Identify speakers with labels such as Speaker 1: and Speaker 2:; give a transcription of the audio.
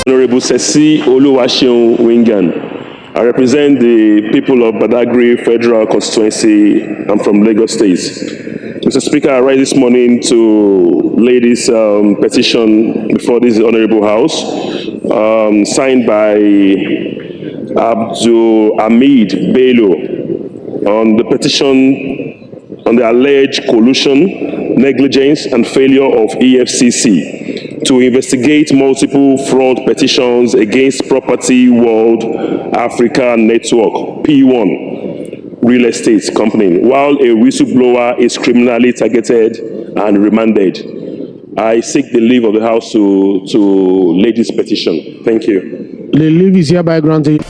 Speaker 1: Honorable Sesi Oluwaseun Wingan. I represent the people of Badagry Federal Constituency. I'm from Lagos State. Mr. Speaker, I rise this morning to lay this petition before this Honorable House, signed by Abdul Hamid Bello on the petition on the alleged collusion, negligence, and failure of EFCC to investigate multiple fraud petitions against Property World Africa Network, P1, real estate company, while a whistleblower is criminally targeted and remanded. I seek the leave of the House to lay this petition. Thank you.
Speaker 2: The leave is hereby granted.